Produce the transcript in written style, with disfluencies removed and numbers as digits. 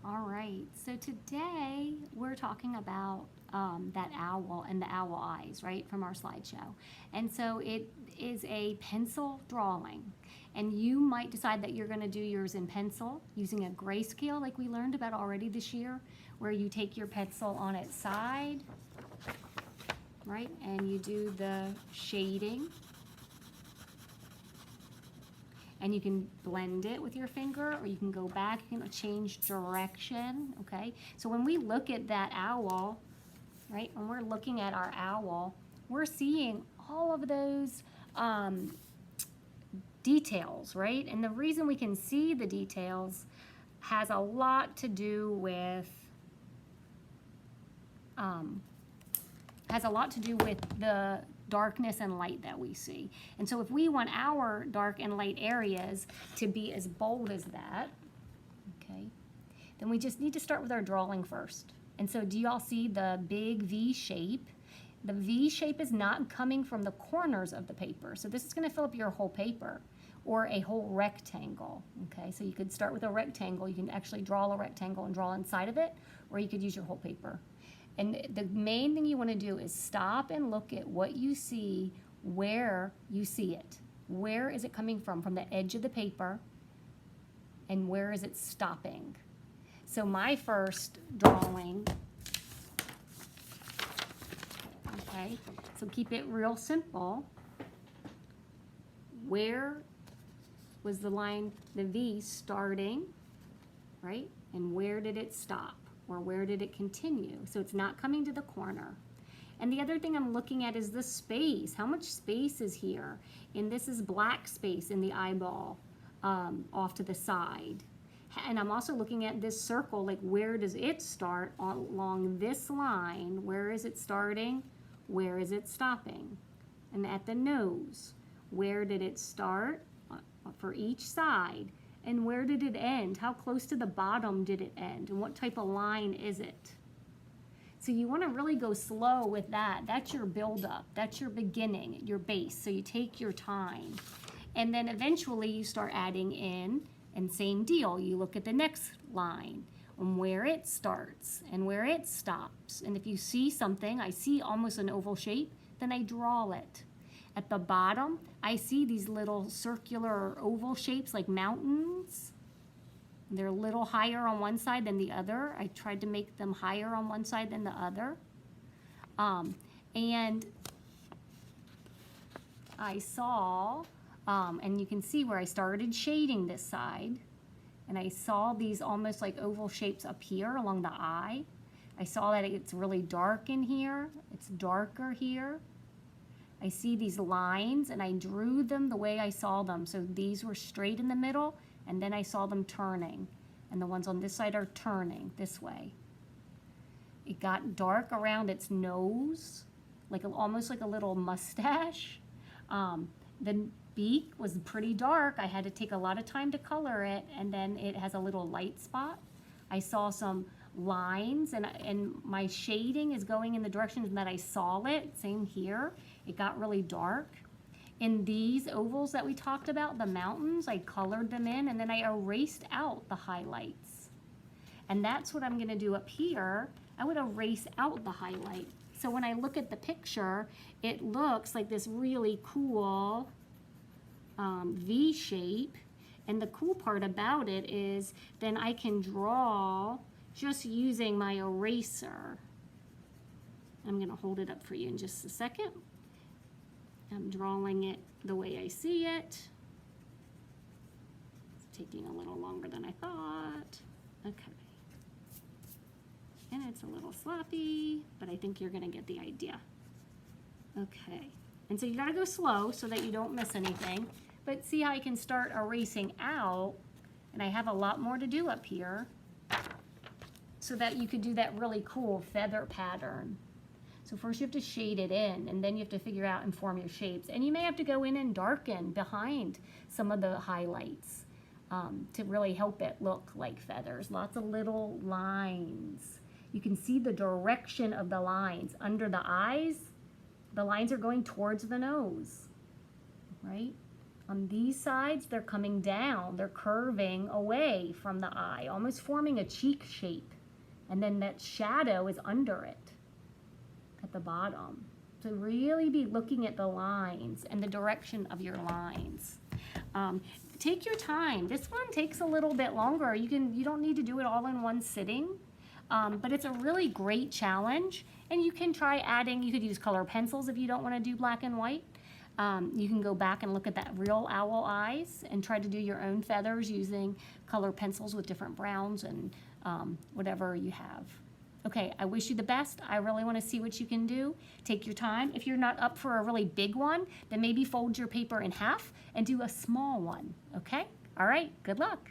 All right, so today we're talking about that owl and the owl eyes, right, from our slideshow. And so it is a pencil drawing. And you might decide that you're going to do yours in pencil using a grayscale like we learned about already this year, where you take your pencil on its side, right, and you do the shading. And you can blend it with your finger, or you can go back, you can change direction, okay? So when we look at that owl, right, when we're looking at our owl, we're seeing all of those details, right? And the reason we can see the details has a lot to do with the darkness and light that we see. And so if we want our dark and light areas to be as bold as that, okay, then we just need to start with our drawing first. And so do y'all see the big V shape? The V shape is not coming from the corners of the paper. So this is going to fill up your whole paper, or a whole rectangle, okay? So you could start with a rectangle. You can actually draw a rectangle and draw inside of it, or you could use your whole paper. And the main thing you want to do is stop and look at what you see, where you see it. Where is it coming from? From the edge of the paper, and where is it stopping? So my first drawing, okay, so keep it real simple. Where was the line, the V, starting, right? And where did it stop? Or where did it continue? So it's not coming to the corner. And the other thing I'm looking at is the space. How much space is here? And this is black space in the eyeball off to the side. And I'm also looking at this circle, like where does it start along this line? Where is it starting? Where is it stopping? And at the nose, where did it start for each side? And where did it end? How close to the bottom did it end? And what type of line is it? So you want to really go slow with that. That's your buildup. That's your beginning, your base. So you take your time. And then eventually you start adding in, and same deal. You look at the next line and where it starts and where it stops. And if you see something, I see almost an oval shape, then I draw it. At the bottom, I see these little circular or oval shapes like mountains. They're a little higher on one side than the other. I tried to make them higher on one side than the other. And I saw, and you can see where I started shading this side, and I saw these almost like oval shapes up here along the eye. I saw that it's really dark in here. It's darker here. I see these lines, and I drew them the way I saw them. So these were straight in the middle, and then I saw them turning. And the ones on this side are turning this way. It got dark around its nose, like almost like a little mustache. The beak was pretty dark. I had to take a lot of time to color it, and then it has a little light spot. I saw some lines, and my shading is going in the direction that I saw it. Same here. It got really dark. In these ovals that we talked about, the mountains, I colored them in, and then I erased out the highlights. And that's what I'm going to do up here. I would erase out the highlight. So when I look at the picture, it looks like this really cool V shape. And the cool part about it is then I can draw just using my eraser. I'm going to hold it up for you in just a second. I'm drawing it the way I see it. It's taking a little longer than I thought. Okay. And it's a little sloppy, but I think you're going to get the idea. Okay. And so you got to go slow so that you don't miss anything. But see how I can start erasing out, and I have a lot more to do up here so that you could do that really cool feather pattern. So first you have to shade it in, and then you have to figure out and form your shapes. And you may have to go in and darken behind some of the highlights to really help it look like feathers. Lots of little lines. You can see the direction of the lines. Under the eyes, the lines are going towards the nose, right? On these sides, they're coming down. They're curving away from the eye, almost forming a cheek shape. And then that shadow is under it at the bottom. So really be looking at the lines and the direction of your lines. Take your time. This one takes a little bit longer. You don't need to do it all in one sitting, but it's a really great challenge. And you can try adding, you could use color pencils if you don't want to do black and white. You can go back and look at that real owl eyes and try to do your own feathers using color pencils with different browns and whatever you have. Okay, I wish you the best. I really want to see what you can do. Take your time. If you're not up for a really big one, then maybe fold your paper in half and do a small one, okay? All right, good luck.